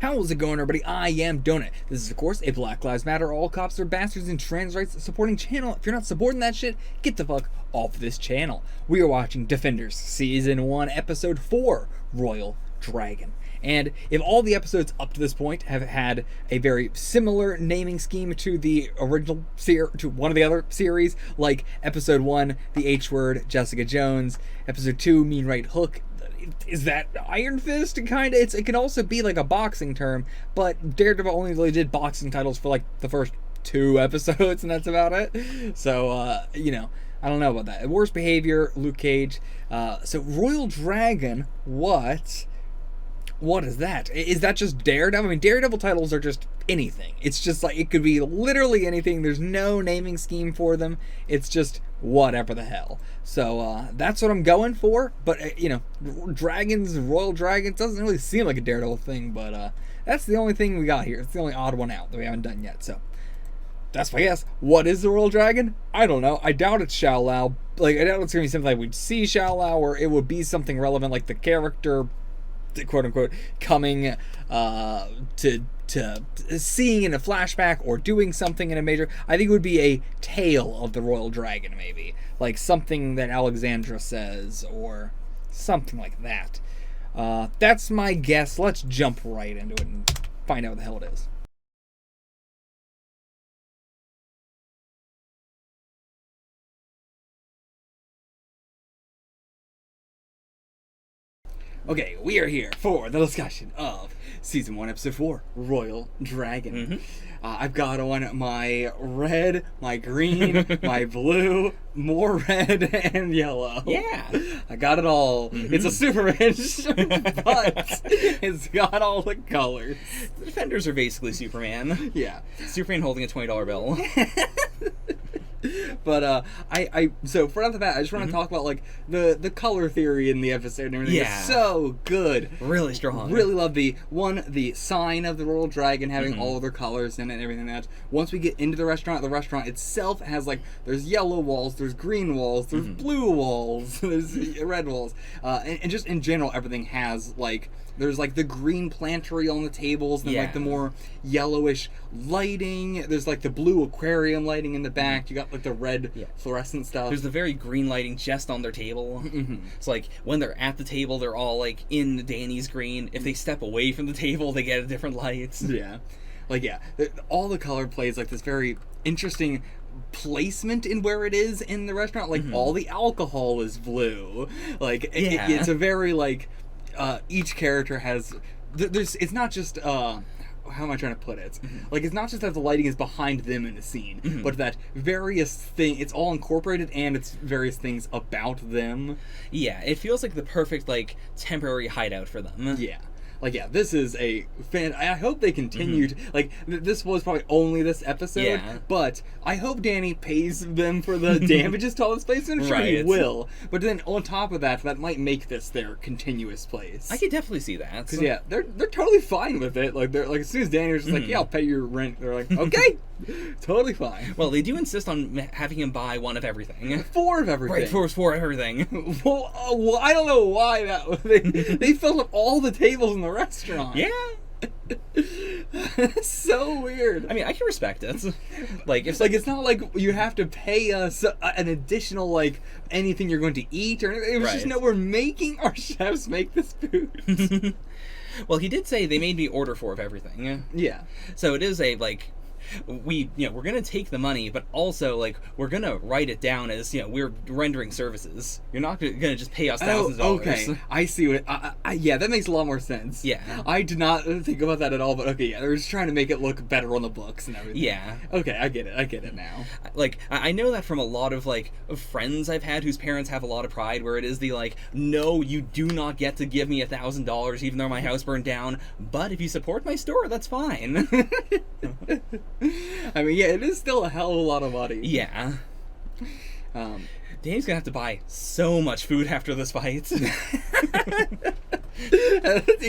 How's it going, everybody? I am Donut. This is, of course, a Black Lives Matter, All Cops Are Bastards, and Trans Rights supporting channel. If you're not supporting that shit, get the fuck off this channel. We are watching Defenders Season 1, Episode 4, Royal Dragon. And if all the episodes up to this point have had a very similar naming scheme to the original to one of the other series, like Episode 1, The H Word, Jessica Jones, Episode 2, Mean Right Hook, is that Iron Fist? Kind of. It can also be like a boxing term, but Daredevil only really did boxing titles for like the first 2 episodes, and that's about it. So, I don't know about that. Worst Behavior, Luke Cage. So Royal Dragon, what is that? Is that just Daredevil? I mean, Daredevil titles are just anything. It's just like, it could be literally anything. There's no naming scheme for them. It's just whatever the hell. So that's what I'm going for. But, dragons, Royal Dragons, doesn't really seem like a Daredevil thing. But that's the only thing we got here. It's the only odd one out that we haven't done yet. So that's my guess. What is the Royal Dragon? I don't know. I doubt it's Shao Lao. Like, I doubt it's going to be something like we'd see Shao Lao, or it would be something relevant like the character, quote unquote, coming to seeing in a flashback or doing something in a major. I think it would be a tale of the Royal Dragon, maybe like something that Alexandra says or something like that. That's my guess. Let's jump right into it and find out what the hell it is. Okay, we are here for the discussion of Season 1, Episode 4, Royal Dragon. Mm-hmm. I've got on my red, my green, my blue, more red, and yellow. Yeah. I got it all. Mm-hmm. It's a Super Ranch, but it's got all the colors. The Defenders are basically Superman. Yeah. Superman holding a $20 bill. But so for the bat, I just want to talk about like the color theory in the episode and everything. Yeah. It's so good. Really strong. Really love the sign of the Royal Dragon having all of their colors in it and everything like that. Once we get into the restaurant itself has like, there's yellow walls, there's green walls, there's blue walls, there's red walls, and just in general everything has like, there's like the green plantery on the tables and like the more yellowish lighting. There's like the blue aquarium lighting in the back. You got like the red fluorescent stuff. There's the very green lighting just on their table. It's like when they're at the table, they're all like in Danny's green. If they step away from the table, they get a different light. Yeah. Like, all the color plays like this very interesting placement in where it is in the restaurant. Like all the alcohol is blue. Like it's a very like, each character has, it's not just, how am I trying to put it? Like, it's not just that the lighting is behind them in the scene, but that it's all incorporated and it's various things about them. Yeah, it feels like the perfect, like, temporary hideout for them. Yeah. Like, this is a fan. I hope they continued. Like, this was probably only this episode, but I hope Danny pays them for the damages to all this place, and I'm sure he will. But then on top of that, that might make this their continuous place. I could definitely see that. Because they're totally fine with it. Like, they're like, as soon as Danny was just like, yeah, I'll pay your rent, they're like, okay, totally fine. Well, they do insist on having him buy one of everything. 4 of everything. Right, 4 of everything. Well, I don't know why they filled up all the tables in the restaurant. Yeah. It's so weird. I mean, I can respect it. Like, if it's not like you have to pay us an additional like anything you're going to eat or anything. It was just, no, we're making our chefs make this food. Well, he did say they made me order 4 of everything. Yeah. So it is a like, we're gonna take the money, but also like we're gonna write it down as we're rendering services. You're not gonna just pay us thousands of dollars. Okay, I see what. Yeah, that makes a lot more sense. Yeah, I did not think about that at all. But okay, they're just trying to make it look better on the books and everything. Yeah. Okay, I get it now. Like, I know that from a lot of like friends I've had whose parents have a lot of pride, where it is the like, no, you do not get to give me $1,000 even though my house burned down. But if you support my store, that's fine. I mean, it is still a hell of a lot of money. Yeah. Danny's gonna have to buy so much food after this fight. You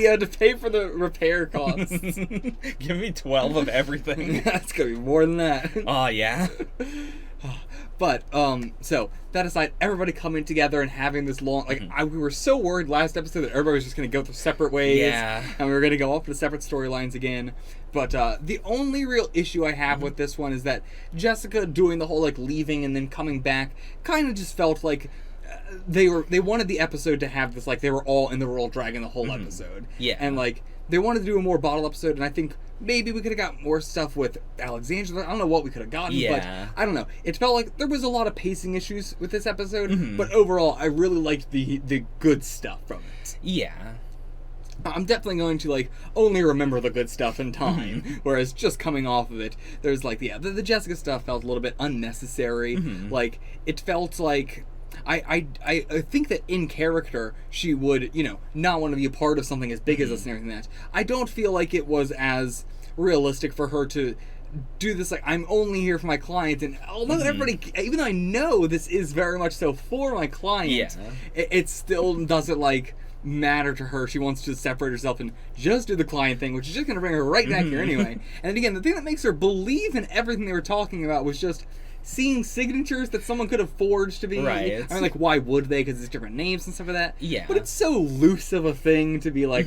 had to pay for the repair costs. Give me 12 of everything. That's gonna be more than that. Oh, yeah. But so that aside, everybody coming together and having this long we were so worried last episode that everybody was just going to go their separate ways, Yeah. and we were going to go off to separate storylines again. But the only real issue I have with this one is that Jessica doing the whole like leaving and then coming back kind of just felt like they wanted the episode to have this like they were all in the Royal Dragon the whole episode. Yeah. And like they wanted to do a more bottle episode, and I think maybe we could have got more stuff with Alexandra. I don't know what we could have gotten, Yeah. but I don't know. It felt like there was a lot of pacing issues with this episode, but overall, I really liked the good stuff from it. Yeah. I'm definitely going to like only remember the good stuff in time, whereas just coming off of it, there's like the Jessica stuff felt a little bit unnecessary. Like it felt like. I think that in character she would, not want to be a part of something as big as this and everything like that. I don't feel like it was as realistic for her to do this, like, I'm only here for my client, and although everybody, even though I know this is very much so for my client, it still doesn't, like, matter to her. She wants to separate herself and just do the client thing, which is just going to bring her right back here anyway. And then again, the thing that makes her believe in everything they were talking about was just seeing signatures that someone could have forged to be. Right. I mean, like, why would they? Because it's different names and stuff like that. Yeah. But it's so loose of a thing to be like,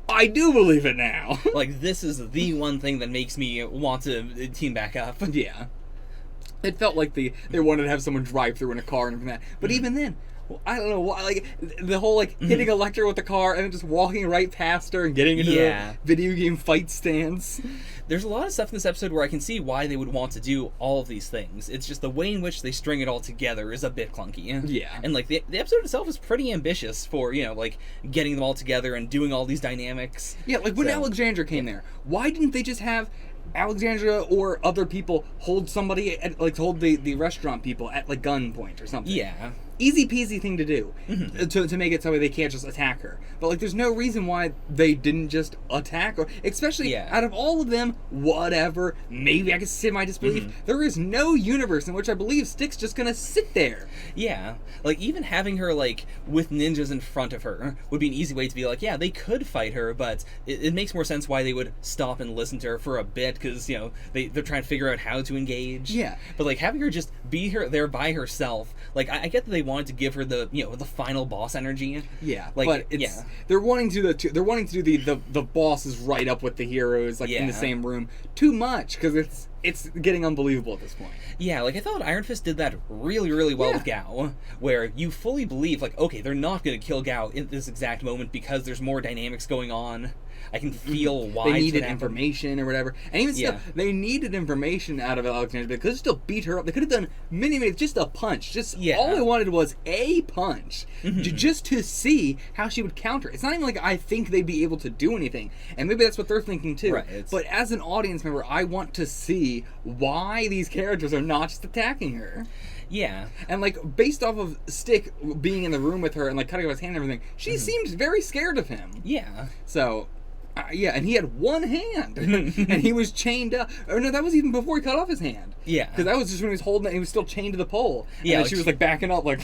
I do believe it now. Like, this is the one thing that makes me want to team back up. Yeah. It felt like they wanted to have someone drive through in a car and everything like that. But even then, I don't know why, like, the whole, like, hitting Electra with the car and then just walking right past her and getting into the video game fight stance. There's a lot of stuff in this episode where I can see why they would want to do all of these things. It's just the way in which they string it all together is a bit clunky. Yeah. And, like, the episode itself is pretty ambitious for, like, getting them all together and doing all these dynamics. Yeah, like, when Alexandra came there, why didn't they just have Alexandra or other people hold somebody at, like, hold the restaurant people at, like, gunpoint or something? Yeah. Easy peasy thing to do to make it so they can't just attack her. But like, there's no reason why they didn't just attack her. Especially out of all of them, whatever. Maybe I could sit my disbelief. There is no universe in which I believe Styx just gonna sit there. Yeah, like even having her like with ninjas in front of her would be an easy way to be like, yeah, they could fight her, but it makes more sense why they would stop and listen to her for a bit because they're trying to figure out how to engage. Yeah, but like having her just be there by herself, like I get that they wanted to give her the the final boss energy. Yeah, like but it's they're wanting to do the boss is right up with the heroes like in the same room too much because it's getting unbelievable at this point. Yeah, like I thought Iron Fist did that really, really well with Gao, where you fully believe like, okay, they're not going to kill Gao in this exact moment because there's more dynamics going on. I can feel why they needed information or whatever, and even still, they needed information out of Alexandra because still beat her up. They could have done many just a punch. Just all they wanted was a punch, just to see how she would counter. It's not even like I think they'd be able to do anything, and maybe that's what they're thinking too. Right, but as an audience member, I want to see why these characters are not just attacking her. Yeah. And, like, based off of Stick being in the room with her and, like, cutting off his hand and everything, she seemed very scared of him. Yeah. So, and he had one hand. And he was chained up. Or, no, that was even before he cut off his hand. Yeah. Because that was just when he was holding it and he was still chained to the pole. Yeah. And like, she was, like, backing up, like,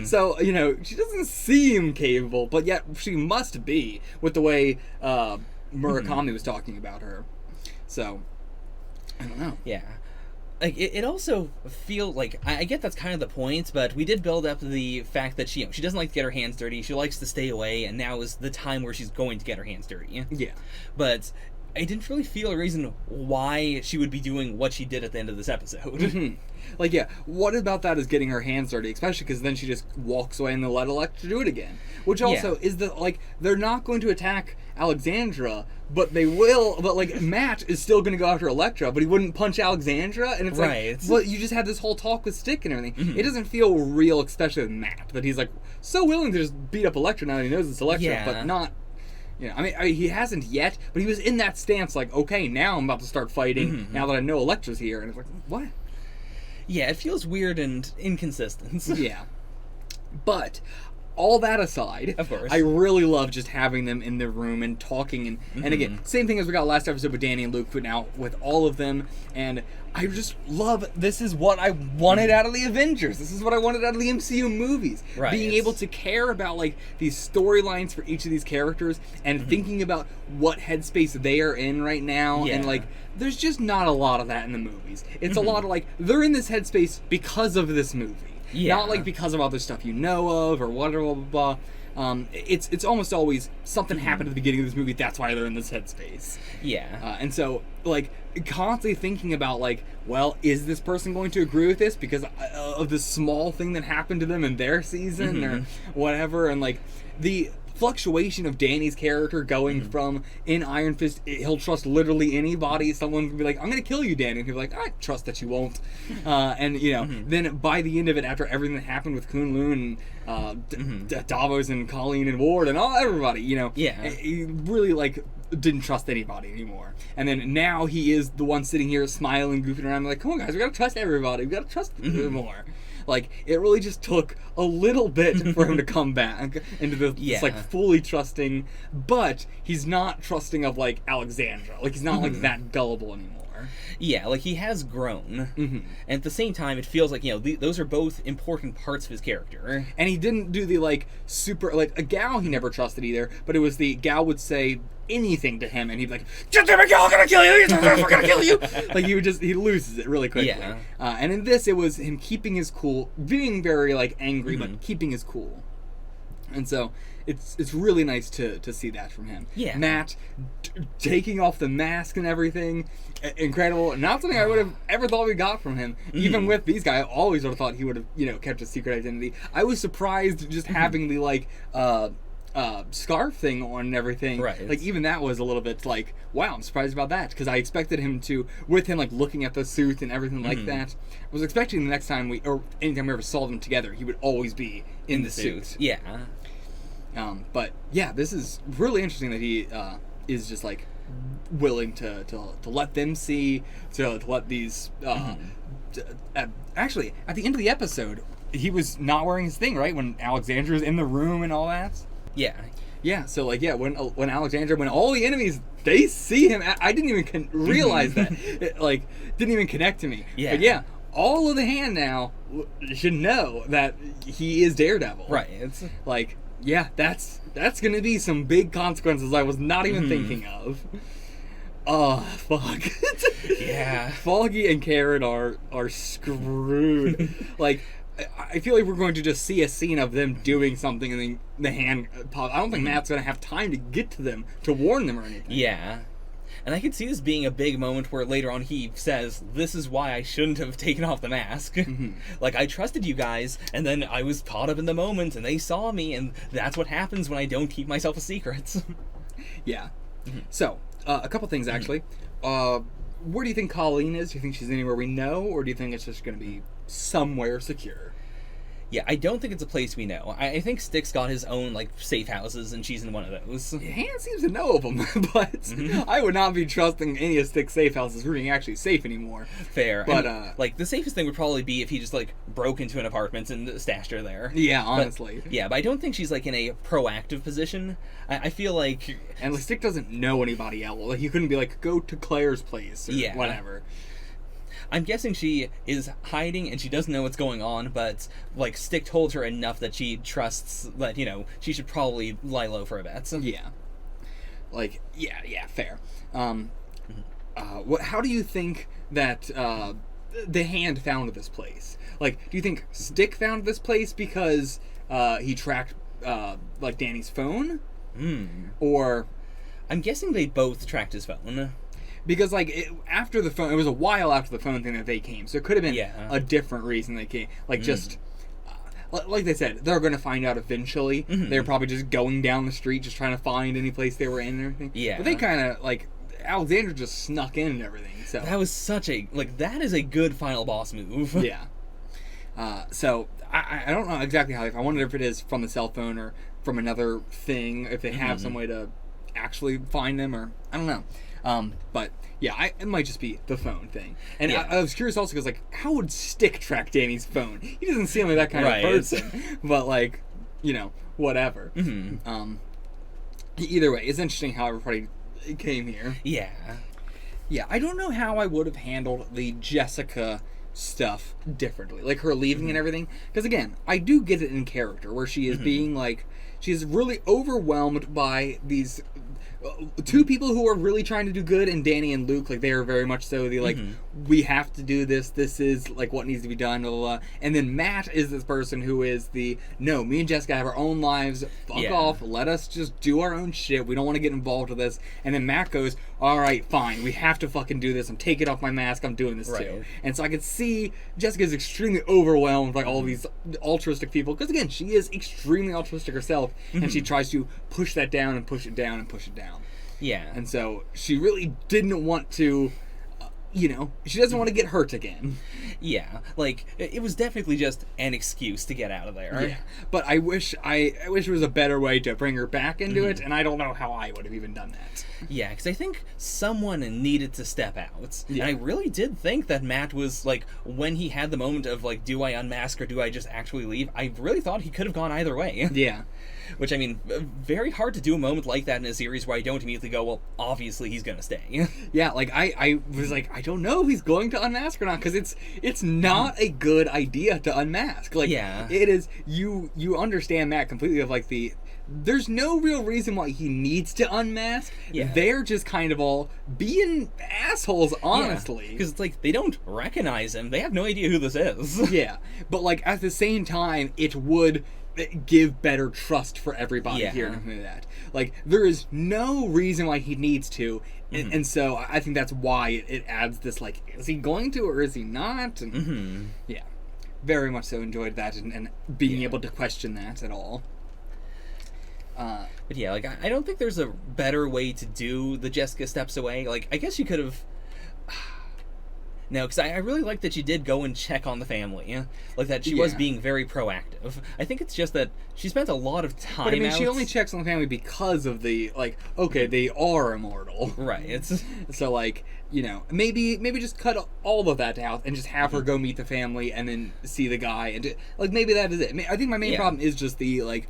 So, she doesn't seem capable, but yet she must be with the way Murakami was talking about her. So, I don't know. Yeah. Like it also feels like I get that's kind of the point, but we did build up the fact that she doesn't like to get her hands dirty. She likes to stay away, and now is the time where she's going to get her hands dirty. Yeah, but I didn't really feel a reason why she would be doing what she did at the end of this episode. Like, yeah, what about that is getting her hands dirty, especially because then she just walks away and they'll let Electra do it again. Which also is they're not going to attack Alexandra, but they will, but, like, Matt is still going to go after Electra, but he wouldn't punch Alexandra, and it's like, well, you just had this whole talk with Stick and everything. It doesn't feel real, especially with Matt, that he's, like, so willing to just beat up Electra now that he knows it's Electra, but not... I mean, he hasn't yet, but he was in that stance, like, okay, now I'm about to start fighting, now that I know Electra's here, and it's like, what? Yeah, it feels weird and inconsistent. Yeah. But all that aside, Of course. I really love just having them in the room and talking. And again, same thing as we got last episode with Danny and Luke, but now with all of them. And I just love, this is what I wanted out of the Avengers. This is what I wanted out of the MCU movies. Right, Being it's- able to care about, like, these storylines for each of these characters and thinking about what headspace they are in right now. Yeah. And, like, there's just not a lot of that in the movies. It's a lot of, like, they're in this headspace because of this movie. Yeah. Not, like, because of other stuff you know of or whatever, blah, blah, blah. It's almost always something happened at the beginning of this movie, that's why they're in this headspace. Yeah. And so, like, constantly thinking about, like, well, is this person going to agree with this because of this small thing that happened to them in their season or whatever? And, like, the fluctuation of Danny's character going from in Iron Fist, he'll trust literally anybody. Someone can be like, I'm going to kill you, Danny. And he'll be like, I trust that you won't. And, you know, then by the end of it, after everything that happened with Kunlun and Davos and Colleen and Ward and everybody, you know, Yeah. he really, like, didn't trust anybody anymore. And then now he is the one sitting here smiling, goofing around, like, come on, guys, we gotta trust everybody. We gotta trust more. Like, it really just took a little bit for him to come back into this, like, fully trusting, but he's not trusting of, like, Alexandra. Like, he's not, like, that gullible anymore. Yeah, like, he has grown. And at the same time, it feels like, you know, those are both important parts of his character. And he didn't do the, like, super, like, a Gal he never trusted either, but it was the Gal would say anything to him, and he'd be like, "Get them, Gal, I'm gonna kill you! I'm gonna kill you!" Like, he loses it really quickly. Yeah. And in this, it was him keeping his cool, being very, like, angry, but keeping his cool. And so, it's really nice to see that from him. Yeah. Matt taking off the mask and everything, incredible. Not something I would have ever thought we got from him. Even with these guys, I always would have thought he would have, you know, kept a secret identity. I was surprised just having the, like, scarf thing on and everything. Right. Like, even that was a little bit like, wow, I'm surprised about that, because I expected him to, with him, like, looking at the suit and everything like that, I was expecting the next time or anytime we ever saw them together, he would always be in the suit. Yeah. But yeah, this is really interesting that he is just, like, willing to let them see, to let these actually, at the end of the episode, he was not wearing his thing, right, when Alexandra's in the room and all that. Yeah. Yeah, so, like, yeah, when Alexandra, when all the enemies, they see him, I didn't even realize that. It, like, didn't even connect to me. Yeah. But yeah, all of the Hand now should know that he is Daredevil. Right. It's Like, yeah, that's gonna be some big consequences I was not even thinking of. Oh, fuck. yeah. Foggy and Karen are screwed. Like, I feel like we're going to just see a scene of them doing something and then the Hand pop. I don't think Matt's going to have time to get to them to warn them or anything. Yeah. And I could see this being a big moment where later on he says, "This is why I shouldn't have taken off the mask." Like, I trusted you guys, and then I was caught up in the moment, and they saw me, and that's what happens when I don't keep myself a secret. Yeah. So, a couple things, actually. Where do you think Colleen is? Do you think she's anywhere we know, or do you think it's just going to be somewhere secure? Yeah, I don't think it's a place we know. I think Styx got his own, like, safe houses, and she's in one of those. Hand seems to know of them, but I would not be trusting any of Styx safe houses being actually safe anymore. Fair. But, and, like, the safest thing would probably be if he just, like, broke into an apartment and stashed her there. Yeah, honestly. But I don't think she's, like, in a proactive position. I feel like... And Styx doesn't know anybody else. Like, you couldn't be like, go to Claire's place or whatever. I'm guessing she is hiding and she doesn't know what's going on, but, like, Stick told her enough that she trusts that, you know, she should probably lie low for a bit. Yeah. Like, yeah, fair. How do you think that the Hand found this place? Like, do you think Stick found this place because he tracked, like, Danny's phone? Or... I'm guessing they both tracked his phone. Because, like, after the phone, it was a while after the phone thing that they came, so it could have been a different reason they came. Like, just, like they said, they're going to find out eventually. They're probably just going down the street, just trying to find any place they were in and everything. Yeah. But they kind of, like, Alexandra just snuck in and everything, so. That was such a, like, that is a good final boss move. Yeah. So, I don't know exactly how, I wonder if it is from the cell phone or from another thing, if they have some way to actually find them, or, I don't know. But yeah, it might just be the phone thing. And I was curious also because, like, how would Stick track Danny's phone? He doesn't seem like that kind of person. But, like, whatever. Either way, it's interesting how everybody came here. Yeah. Yeah, I don't know how I would have handled the Jessica stuff differently, like her leaving and everything, because again, I do get it in character where she is being like, she's really overwhelmed by these two people who are really trying to do good, and Danny and Luke, like, they are very much so the like, we have to do this is like what needs to be done, blah, blah, blah. And then Matt is this person who is the, no, me and Jessica have our own lives, fuck off, let us just do our own shit, we don't want to get involved with this. And then Matt goes, alright, fine, we have to fucking do this, I'm taking off my mask, I'm doing this too. And so I could see Jessica's extremely overwhelmed by all these altruistic people, because again, she is extremely altruistic herself, and she tries to push that down and push it down and push it down. Yeah. And so she really didn't want to, she doesn't want to get hurt again. Yeah. Like, it was definitely just an excuse to get out of there. Yeah. But I wish there was a better way to bring her back into it, and I don't know how I would have even done that. Yeah, because I think someone needed to step out. Yeah. And I really did think that Matt was, like, when he had the moment of, like, do I unmask or do I just actually leave, I really thought he could have gone either way. Yeah. Which, I mean, very hard to do a moment like that in a series where I don't immediately go, well, obviously he's gonna stay. Yeah, like, I was like, I don't know if he's going to unmask or not, because it's not a good idea to unmask. Like, it is, you understand Matt completely of, like, there's no real reason why he needs to unmask. Yeah. They're just kind of all being assholes, honestly. Because it's like, they don't recognize him. They have no idea who this is. Yeah, but, like, at the same time, it would give better trust for everybody here to do that. Like, there is no reason why he needs to, and so I think that's why it adds this, like, is he going to or is he not? And yeah, very much so enjoyed that, and being able to question that at all. But yeah, like, I don't think there's a better way to do the Jessica steps away. Like, I guess you could have... No, because I really like that she did go and check on the family. Like, that she was being very proactive. I think it's just that she spent a lot of time But I mean, she only checks on the family because of the, like, okay, they are immortal. Right. So, like, maybe just cut all of that out and just have her go meet the family and then see the guy. And, like, maybe that is it. I think my main problem is just the, like...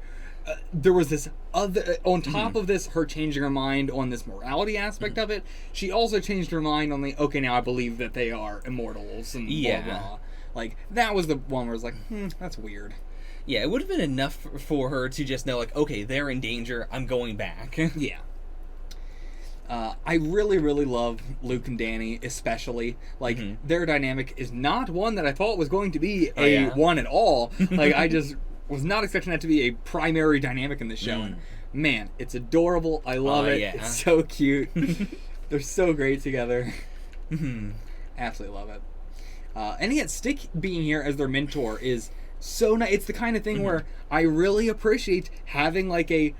there was this other, on top of this, her changing her mind on this morality aspect of it, she also changed her mind on the, okay, now I believe that they are immortals and blah, blah. Like, that was the one where I was like, that's weird. Yeah, it would have been enough for her to just know, like, okay, they're in danger, I'm going back. Yeah. I really, really love Luke and Danny, especially. Like, their dynamic is not one that I thought was going to be one at all. Like, I just... was not expecting that to be a primary dynamic in the show. And man, it's adorable. I love it. Yeah. It's so cute. They're so great together. Absolutely love it. And yet, Stick being here as their mentor is so nice. It's the kind of thing where I really appreciate having, like, a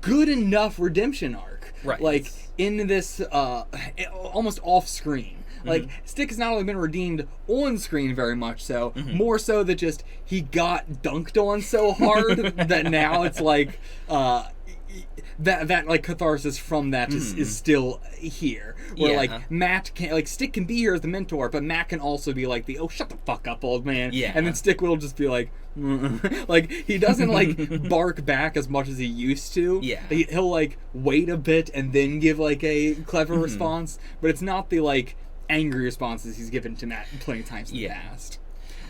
good enough redemption arc. Right. Like, in this almost off screen. Like, Stick has not only been redeemed on screen very much so, more so that just he got dunked on so hard that now it's like that like catharsis from that is still here. Where like Matt can, like, Stick can be here as the mentor, but Matt can also be like the, oh, shut the fuck up, old man. Yeah. And then Stick will just be like, like, he doesn't like bark back as much as he used to. Yeah. He'll like wait a bit and then give like a clever response, but it's not the like angry responses he's given to Matt plenty of times in the past.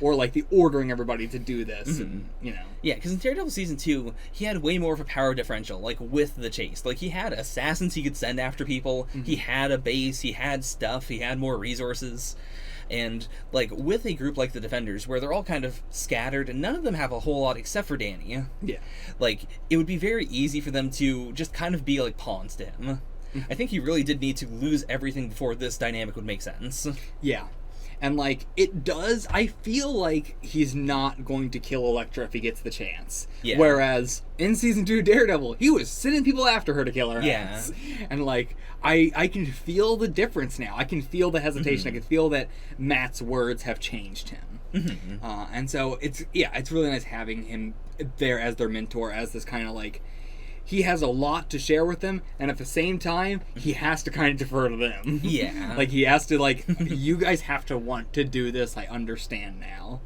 Or, like, the ordering everybody to do this, and, Yeah, because in Daredevil Season 2, he had way more of a power differential, like, with the chase. Like, he had assassins he could send after people, he had a base, he had stuff, he had more resources. And, like, with a group like the Defenders, where they're all kind of scattered, and none of them have a whole lot except for Danny. Yeah. Like, it would be very easy for them to just kind of be, like, pawns to him. I think he really did need to lose everything before this dynamic would make sense. Yeah. And, like, it does, I feel like he's not going to kill Elektra if he gets the chance. Yeah. Whereas, in Season 2 Daredevil, he was sending people after her to kill her ass. And, like, I can feel the difference now. I can feel the hesitation. I can feel that Matt's words have changed him. And so, it's really nice having him there as their mentor, as this kind of, like, he has a lot to share with them, and at the same time, he has to kind of defer to them. Yeah. Like, he has to, like, you guys have to want to do this, I understand now.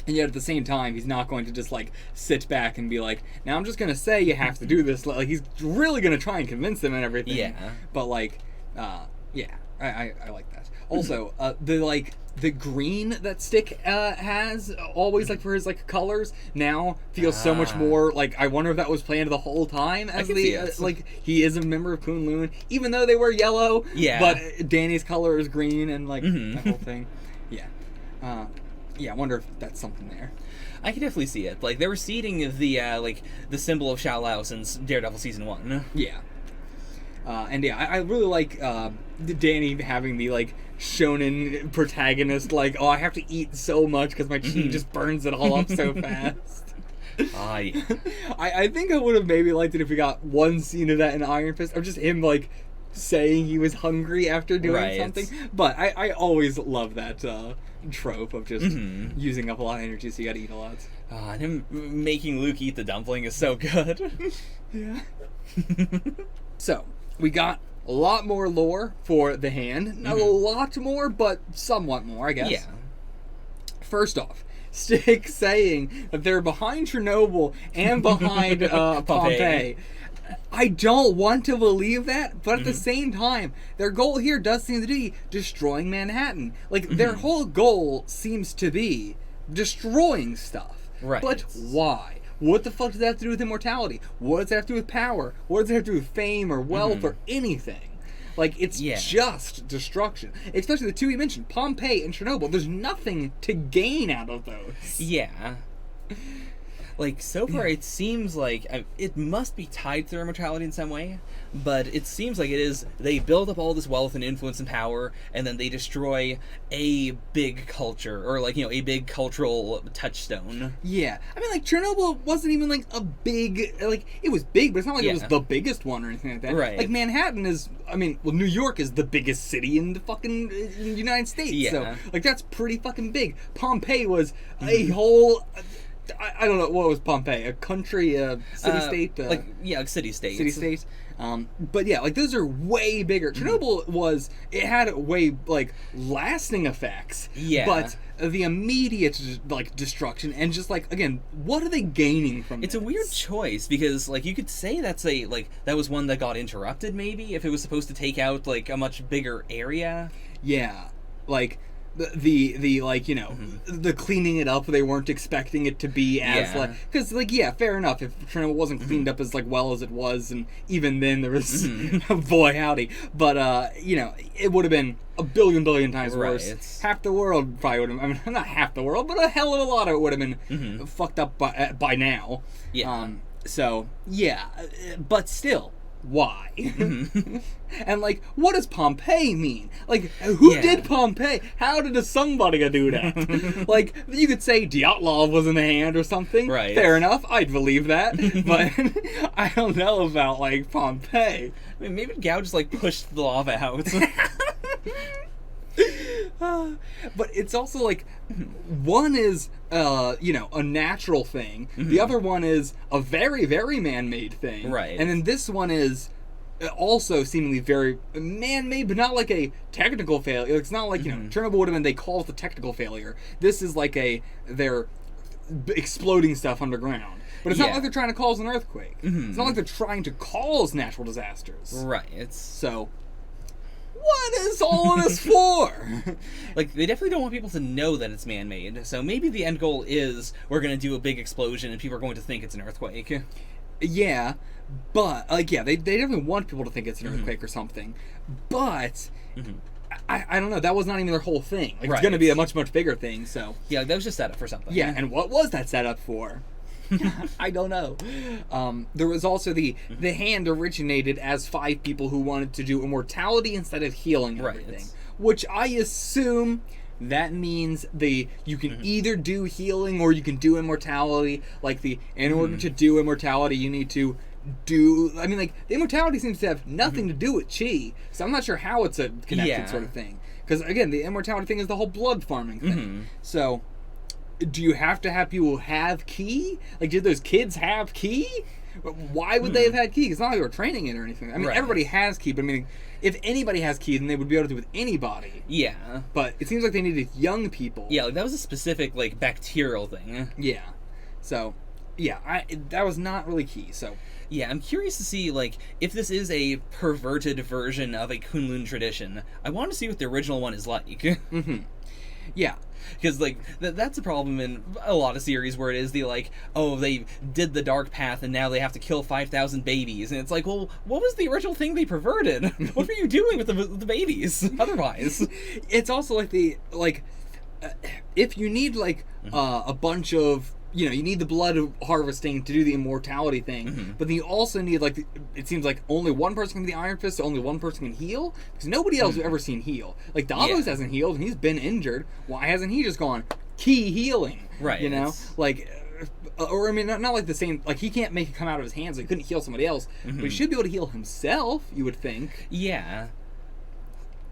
And yet at the same time, he's not going to just like sit back and be like, now I'm just gonna say you have to do this. Like he's really gonna try and convince them and everything. Yeah. But like, yeah, I like that. Also, the green that Stick has always like for his like colors now feels so much more like I wonder if that was planned the whole time as like he is a member of Kunlun even though they were yellow. Yeah. But Danny's color is green and like that whole thing. Yeah. Yeah, I wonder if that's something there. I can definitely see it. Like they were seeding the symbol of Shao Lao since Daredevil season 1. Yeah. And yeah, I really like Danny having the like shonen protagonist like, oh, I have to eat so much because my chi just burns it all up so fast. Yeah. I think I would have maybe liked it if we got one scene of that in Iron Fist, or just him like saying he was hungry after doing something. But I always love that trope of just using up a lot of energy, so you gotta eat a lot. And him making Luke eat the dumpling is so good. Yeah. So, we got a lot more lore for the hand. Not a lot more, but somewhat more, I guess. Yeah. First off, Stick saying that they're behind Chernobyl and behind Pompeii. I don't want to believe that, but at the same time, their goal here does seem to be destroying Manhattan. Like, their whole goal seems to be destroying stuff. Right. But why? What the fuck does that have to do with immortality? What does that have to do with power? What does it have to do with fame or wealth or anything? Like, it's just destruction. Especially the two you mentioned, Pompeii and Chernobyl. There's nothing to gain out of those. Yeah. Like, so far it seems like it must be tied to their immortality in some way, but it seems like it is, they build up all this wealth and influence and power, and then they destroy a big culture, or like, a big cultural touchstone. Yeah. I mean, like, Chernobyl wasn't even, like, a big, like, it was big, but it's not like it was the biggest one or anything like that. Right. Like, Manhattan is, New York is the biggest city in the fucking United States. Yeah. So, like, that's pretty fucking big. Pompeii was a whole... I don't know, what was Pompeii? A country, a city-state? Like city-state. City-state. But yeah, like, those are way bigger. Chernobyl it had way, like, lasting effects. Yeah. But the immediate, like, destruction, and just, like, again, what are they gaining from It's this? a weird choice, because, like, you could say that was one that got interrupted, maybe, if it was supposed to take out, like, a much bigger area. Yeah. Like... The like, the cleaning it up, they weren't expecting it to be as like, because like, yeah, fair enough, if Chernobyl wasn't cleaned up as like well as it was, and even then there was boy howdy, but it would have been a billion times worse. Half the world probably would have, not half the world, but a hell of a lot of it would have been fucked up by now. So yeah, but still, why? And like, what does Pompeii mean? Like, who did Pompeii? How did somebody do that? Like, you could say Dyatlov was in the hand or something. Right. Fair enough, I'd believe that. But I don't know about, like, Pompeii. I mean, maybe Gao just, like, pushed the lava out. But it's also like, one is a natural thing, the other one is a very, very man-made thing, right? And then this one is also seemingly very man-made, but not like a technical failure. It's not like Chernobyl would have been, they call it the technical failure. This is like they're exploding stuff underground, but it's not like they're trying to cause an earthquake. It's not like they're trying to cause natural disasters, right? So what is all of this for? Like, they definitely don't want people to know that it's man-made, so maybe the end goal is we're going to do a big explosion and people are going to think it's an earthquake. Yeah, but, like, yeah, they definitely want people to think it's an earthquake or something, but I don't know, that was not even their whole thing. Like, it's going to be a much bigger thing, so... Yeah, that was just set up for something. Yeah, and what was that set up for? I don't know. There was also the hand originated as 5 people who wanted to do immortality instead of healing everything. Which I assume that means you can either do healing or you can do immortality. Like, in order to do immortality, you need to do... I mean, like, the immortality seems to have nothing to do with chi, so I'm not sure how it's a connected sort of thing. Because, again, the immortality thing is the whole blood farming thing. So... do you have to have people have ki? Like, did those kids have ki? But why would they have had ki? It's not like they were training it or anything. I mean, Right. everybody has ki, but I mean, if anybody has ki, then they would be able to do it with anybody. Yeah. But it seems like they needed young people. Yeah, like that was a specific like bacterial thing. Yeah. So, yeah, that was not really ki. So, Yeah, I'm curious to see like if this is a perverted version of a Kunlun tradition. I want to see what the original one is like. yeah. Because like that's a problem in a lot of series where it is the like, oh, they did the dark path and now they have to kill 5,000 babies, and it's like, well, what was the original thing they perverted? What were you doing with the babies otherwise? It's also like if you need like a bunch of, you know, you need the blood harvesting to do the immortality thing, but then you also need like it seems like only one person can be the Iron Fist, so only one person can heal, because nobody else we've ever seen heal. Like Davos hasn't healed and he's been injured. Why hasn't he just gone ki healing? Right. You know, like. Or I mean, not like the same. Like he can't make it come out of his hands. So he couldn't heal somebody else, but he should be able to heal himself. You would think. Yeah.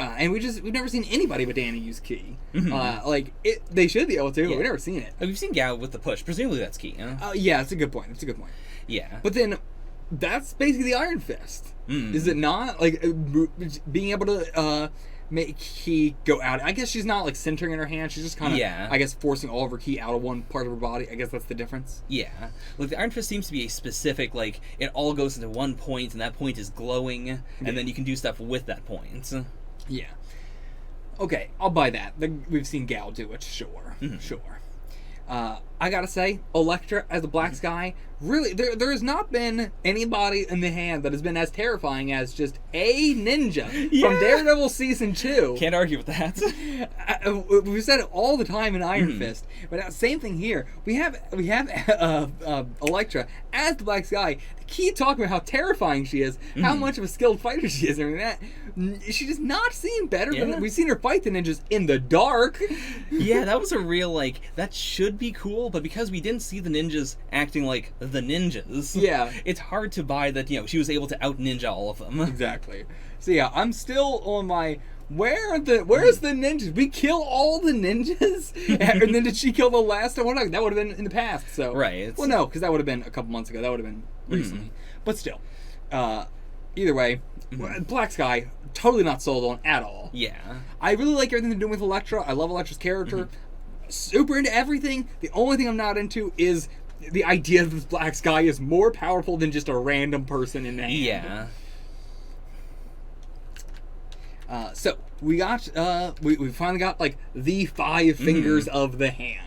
And we've never seen anybody but Danny use ki. They should be able to, but we've never seen it. We've seen Gao with the push. Presumably that's key. Huh? Yeah, that's a good point. That's a good point. Yeah. But then, that's basically the Iron Fist. Is it not? Like, being able to make ki go out. I guess she's not, like, centering in her hand. She's just kind of, I guess, forcing all of her ki out of one part of her body. I guess that's the difference. Yeah. Like, the Iron Fist seems to be a specific, like, it all goes into one point, and that point is glowing, and then you can do stuff with that point. Yeah. Okay, I'll buy that. We've seen Gal do it, sure. Sure. I gotta say, Elektra as a Black Sky, really, there has not been anybody in the hand that has been as terrifying as just a ninja from Daredevil Season 2. Can't argue with that. We've said it all the time in Iron Fist, but now, same thing here. We have Elektra as the Black Sky. Keep talking about how terrifying she is, how much of a skilled fighter she is, and everything like that. She does not seem better than we've seen her fight the ninjas in the dark. Yeah, that was a real like that should be cool, but because we didn't see the ninjas acting like the ninjas, it's hard to buy that, you know, she was able to out ninja all of them. Exactly. So yeah, I'm still on my where's the ninjas? We kill all the ninjas, and then did she kill the last one? That would have been in the past. So right. Well, no, because that would have been a couple months ago. That would have been recently. But still, either way, Black Sky totally not sold on at all. Yeah. I really like everything they're doing with Elektra. I love Elektra's character. Super into everything. The only thing I'm not into is the idea that this Black Sky is more powerful than just a random person in the hand. Yeah. So we got we finally got like the 5 fingers of the hand.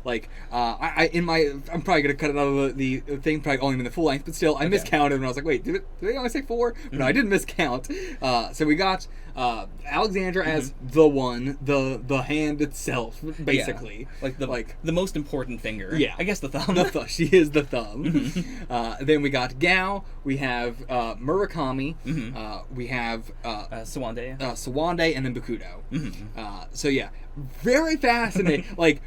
Like I'm probably gonna cut it out of the thing, probably only in the full length, but still I miscounted and I was like, wait, did they only say 4? But no, I didn't miscount. So we got Alexandra as the one, the hand itself, basically. Yeah. Like the most important finger. Yeah. I guess the thumb. She is the thumb. Then we got Gao. We have Murakami. We have Sawande. Sawande, and then Bakudo. So yeah, very fascinating. Like,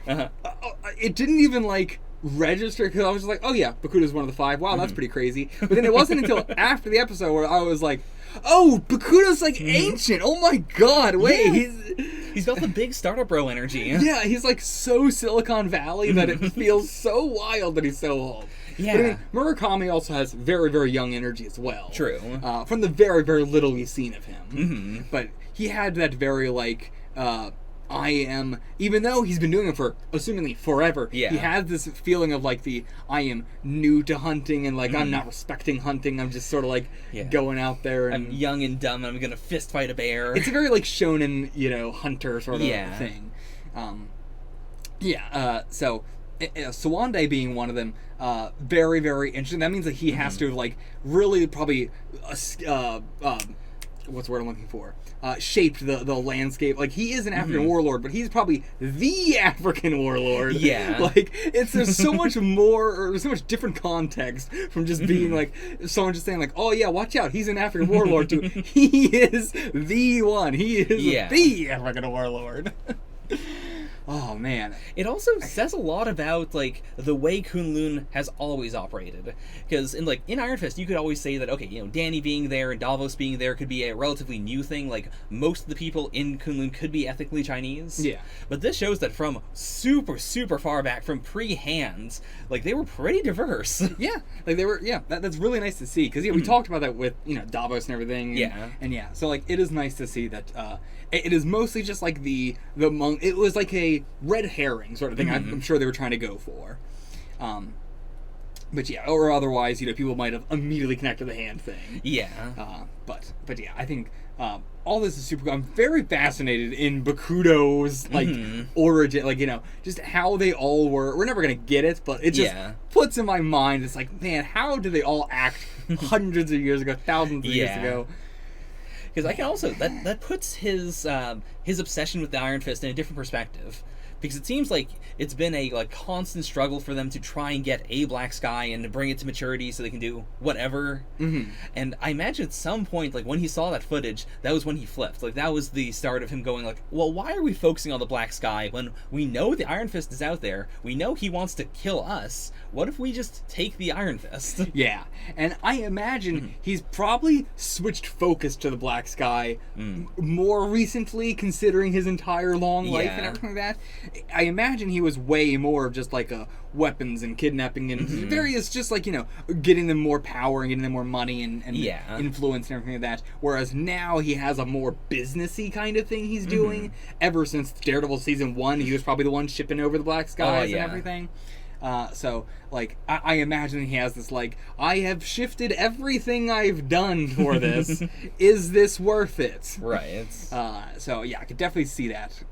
it didn't even like register because I was just like, oh yeah, Bakudo's one of the 5. Wow, that's pretty crazy. But then it wasn't until after the episode where I was like, oh, Bakudo's like ancient. Oh my god, wait, he's got the big startup bro energy. Yeah, he's like so Silicon Valley that it feels so wild that he's so old. Yeah. But I mean, Murakami also has very, very young energy as well. True. From the very, very little we've seen of him. But he had that very like I am, even though he's been doing it for assumingly forever, he has this feeling of like I am new to hunting and like I'm not respecting hunting. I'm just sort of like going out there and I'm young and dumb and I'm gonna fist fight a bear. It's a very like shonen, hunter sort of thing. So Sawande being one of them, very, very interesting. That means that he has to have like really probably what's the word I'm looking for? Shaped the landscape. Like, he is an African warlord, but he's probably the African warlord. Yeah. Like, there's so much more, or so much different context from just being like, someone just saying like, oh yeah, watch out, he's an African warlord, to he is the one. He is the African warlord. Oh man. It also says a lot about like the way Kunlun has always operated, because in Iron Fist you could always say that, okay, Danny being there and Davos being there could be a relatively new thing. Like most of the people in Kunlun could be ethnically Chinese. Yeah. But this shows that from super far back, from pre-Hands, like they were pretty diverse. Yeah, like they were. Yeah, that's really nice to see because we talked about that with Davos and everything. And so like it is nice to see that it is mostly just like the monk. It was like a red herring sort of thing. I'm sure they were trying to go for. But yeah, or otherwise, people might have immediately connected the hand thing. Yeah. But yeah, I think all this is super cool. I'm very fascinated in Bakudo's like origin, like just how they all were. We're never gonna get it, but it just puts in my mind. It's like, man, how did they all act hundreds of years ago, thousands of years ago? Because I can also that puts his obsession with the Iron Fist in a different perspective. Because it seems like it's been a constant struggle for them to try and get a Black Sky and to bring it to maturity so they can do whatever. And I imagine at some point, like when he saw that footage, that was when he flipped. Like that was the start of him going like, well, why are we focusing on the Black Sky when we know the Iron Fist is out there? We know he wants to kill us. What if we just take the Iron Fist? Yeah, and I imagine he's probably switched focus to the Black Sky more recently, considering his entire long life and everything like that. I imagine he was way more of just like a weapons and kidnapping and various, just like getting them more power and getting them more money and influence and everything like that. Whereas now he has a more businessy kind of thing he's doing. Ever since Daredevil season 1, he was probably the one shipping over the Black Skies and everything. So like I imagine he has this like, I have shifted everything I've done for this. Is this worth it? Right. So yeah, I could definitely see that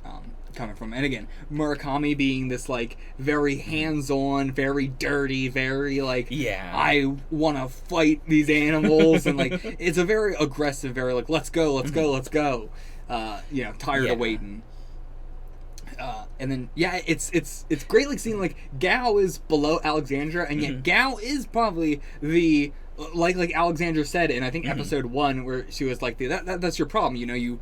coming from. And again, Murakami being this like very hands-on, very dirty, very like, I want to fight these animals, and like it's a very aggressive, very like let's go, tired of waiting. And then it's great like seeing like Gao is below Alexandra, and yet Gao is probably the like Alexandra said in I think episode 1 where she was like that's your problem,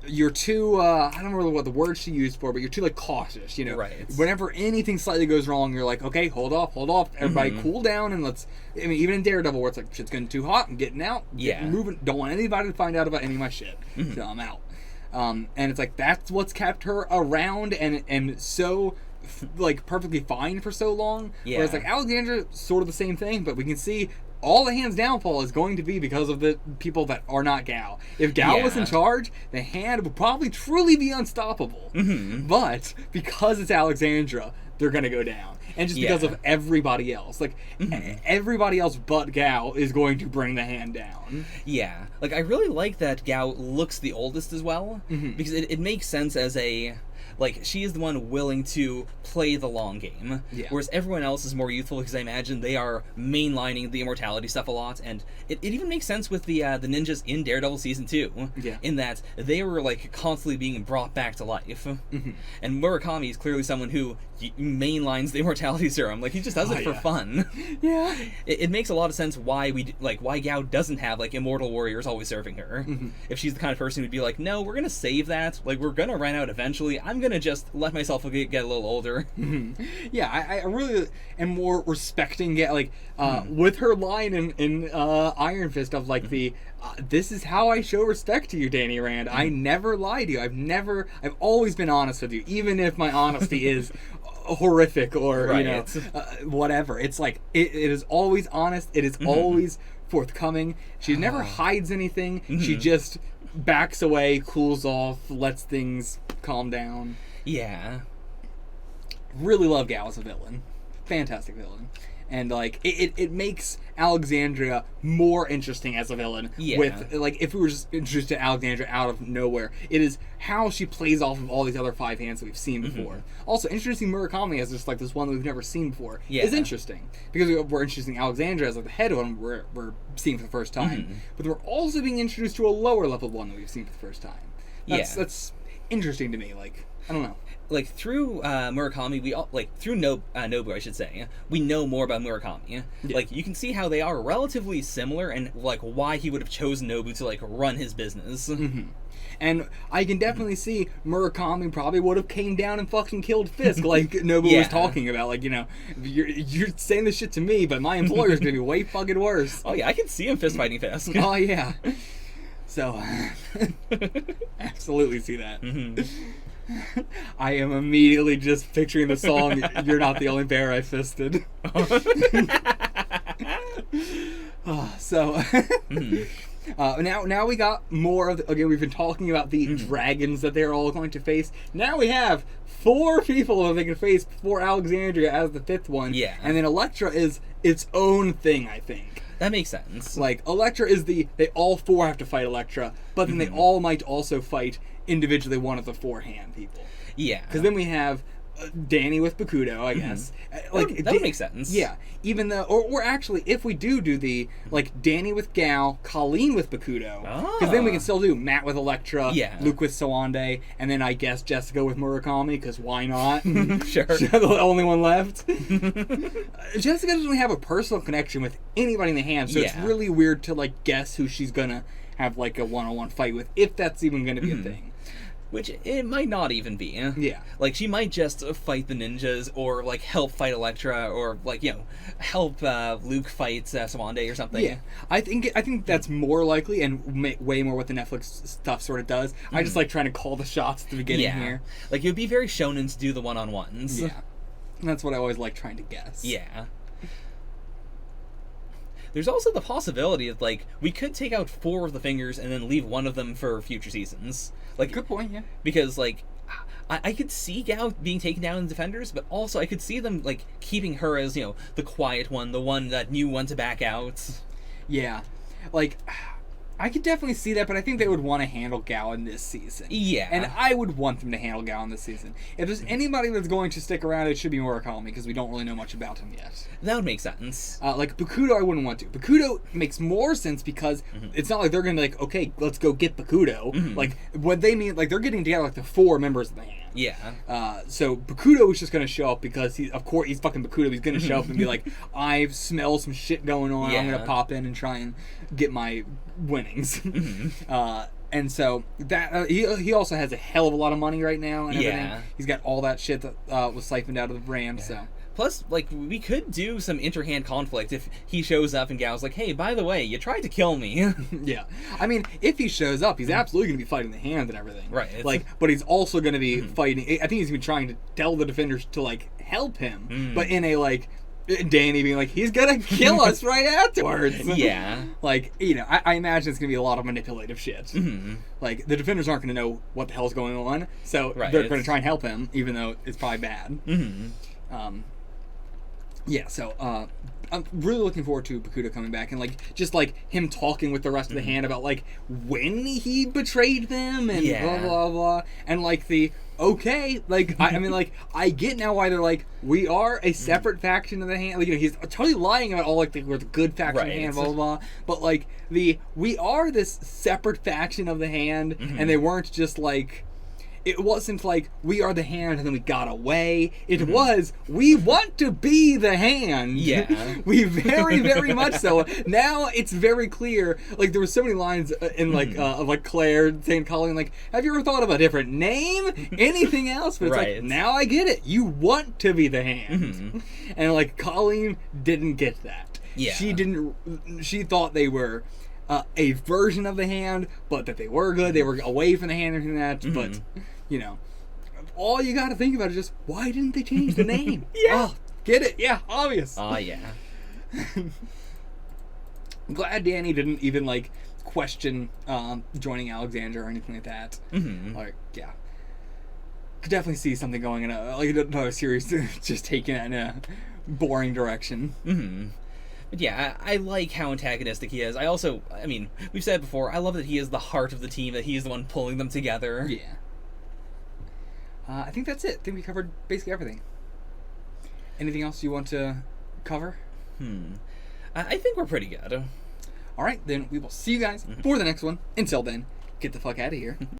you're too I don't remember what the word she used for, but you're too like cautious, Right. Whenever anything slightly goes wrong, you're like, okay, hold off, everybody cool down, and let's, I mean, even in Daredevil where it's like shit's getting too hot, I'm getting out, moving, don't want anybody to find out about any of my shit, so I'm out. And it's like that's what's kept her around and so like perfectly fine for so long. Whereas like Alexandra, sort of the same thing, but we can see all the Hand's downfall is going to be because of the people that are not Gao. If Gao was in charge, the Hand would probably truly be unstoppable. But because it's Alexandra, they're gonna go down. And just because of everybody else. Like, everybody else but Gao is going to bring the Hand down. Yeah. Like, I really like that Gao looks the oldest as well. Because it makes sense as a... Like, she is the one willing to play the long game. Whereas everyone else is more youthful, because I imagine they are mainlining the immortality stuff a lot. And it even makes sense with the ninjas in Daredevil Season 2. In that they were, like, constantly being brought back to life. And Murakami is clearly someone who mainlines the immortality serum. Like, he just does it for fun. It makes a lot of sense why why Gao doesn't have, like, immortal warriors always serving her. If she's the kind of person who'd be like, no, we're gonna save that. Like, we're gonna run out eventually. I'm gonna just let myself get a little older. I really am more respecting with her line in Iron Fist of like this is how I show respect to you, Danny Rand. I never lie to you. I've always been honest with you, even if my honesty is horrific or whatever. It's like it is always honest. It is always forthcoming. She never hides anything. She just backs away, cools off, lets things calm down. Really love Gao as a villain. Fantastic villain. And like it makes Alexandria more interesting as a villain. With like if we were just introduced to Alexandria out of nowhere, it is how she plays off of all these other 5 Hands that we've seen before. Also, introducing Murakami as just like this one that we've never seen before is interesting, because we're introducing Alexandria as like the head one we're seeing for the first time, but we're also being introduced to a lower level one that we've seen for the first time. That's interesting to me. Like, I don't know. Like through Murakami, we all like through Nobu, I should say, we know more about Murakami. Yeah. Like you can see how they are relatively similar, and like why he would have chosen Nobu to like run his business. Mm-hmm. And I can definitely see Murakami probably would have came down and fucking killed Fisk, like Nobu Yeah. was talking about. Like, you know, you're saying this shit to me, but my employer's gonna be way fucking worse. Oh yeah, I can see him fist fighting Fisk. Oh yeah. So, absolutely see that. Mm-hmm. I am immediately just picturing the song "You're Not the Only Bear I Fisted." So, now we got more of again. We've been talking about the dragons that they're all going to face. Now we have 4 people that they can face before Alexandria as the 5th one. Yeah. And then Elektra is its own thing, I think. That makes sense. Like, Elektra is they all 4 have to fight Elektra, but then they all might also fight individually one of the 4 hand people. Yeah. Because then we have Danny with Bakudo, I guess. That would make sense. Yeah. Even though, or actually, if we do the, like, Danny with Gao, Colleen with Bakudo, because then we can still do Matt with Elektra, Yeah. Luke with Sawande, and then I guess Jessica with Murakami, because why not? Sure. She's the only one left. Jessica doesn't really have a personal connection with anybody in the hand, so it's Yeah. really weird to, like, guess who she's gonna have, like, a one-on-one fight with, if that's even gonna be a thing. Which it might not even be. Yeah. Like, she might just fight the ninjas, or, like, help fight Elektra, or, like, you know, help Luke fight Sawande or something. Yeah, I think that's more likely and way more what the Netflix stuff sort of does. I just like trying to call the shots at the beginning Yeah. here. Like, it would be very shonen to do the one-on-ones. Yeah, and that's what I always like trying to guess. Yeah. There's also the possibility that, like, we could take out 4 of the fingers and then leave one of them for future seasons. Like, Good point. Yeah. because, like, I could see Gao being taken down in Defenders, but also I could see them, like, keeping her as, you know, the quiet one, the one that knew when to back out. Yeah, like I could definitely see that, but I think they would want to handle Gao in this season. Yeah. And I would want them to handle Gao in this season. If there's anybody that's going to stick around, it should be Murakami, because we don't really know much about him yet. That would make sense. Like, Bakudo, I wouldn't want to. Bakudo makes more sense because it's not like they're going to, like, okay, let's go get Bakudo. Like, what they mean, like, they're getting together, like, the 4 members of the hand. Yeah. So Bakudo is just going to show up because, of course, he's fucking Bakudo. He's going to show up and be like, I smell some shit going on. I'm going Yeah. to pop in and try and get my winnings. And so that he also has a hell of a lot of money right now and everything. Yeah. He's got all that shit that was siphoned out of the brand, so... Plus, like, we could do some interhand conflict if he shows up and Gao's like, hey, by the way, you tried to kill me. Yeah. I mean, if he shows up, he's absolutely going to be fighting the hand and everything. Right. Like, but he's also going to be fighting... I think he's going to be trying to tell the defenders to, like, help him. But in a, like... Danny being like, he's going to kill us right afterwards. Yeah. Like, you know, I imagine it's going to be a lot of manipulative shit. Like, the defenders aren't going to know what the hell's going on, so Right, they're going to try and help him, even though it's probably bad. Yeah, so I'm really looking forward to Bakudo coming back and, like, just, like, him talking with the rest of the hand about, like, when he betrayed them and blah, blah, blah. And, like, okay, like, I mean, like, I get now why they're like, we are a separate faction of the hand. Like, you know, he's totally lying about all, like, we're the good faction of the hand, blah, blah, blah. But, like, we are this separate faction of the hand, and they weren't just, like... It wasn't like, we are the hand and then we got away. It was, we want to be the hand. Yeah. We very, very much so. Now it's very clear. Like, there were so many lines in, like, of, like, Claire saying, Colleen, like, have you ever thought of a different name? Anything else? But it's Right. like, now I get it. You want to be the hand. And, like, Colleen didn't get that. Yeah. She thought they were... a version of the hand, but that they were good. They were away from the hand and everything that. But, you know, all you got to think about is just, why didn't they change the name? Yeah. Oh, get it? Yeah, obvious. Yeah. I'm glad Danny didn't even, like, question joining Alexandra or anything like that. Like, yeah. Could definitely see something going in another series just taking it in a boring direction. But yeah, I like how antagonistic he is. I mean, we've said it before, I love that he is the heart of the team, that he is the one pulling them together. Yeah. I think that's it. I think we covered basically everything. Anything else you want to cover? I think we're pretty good. All right, then we will see you guys for the next one. Until then, get the fuck out of here.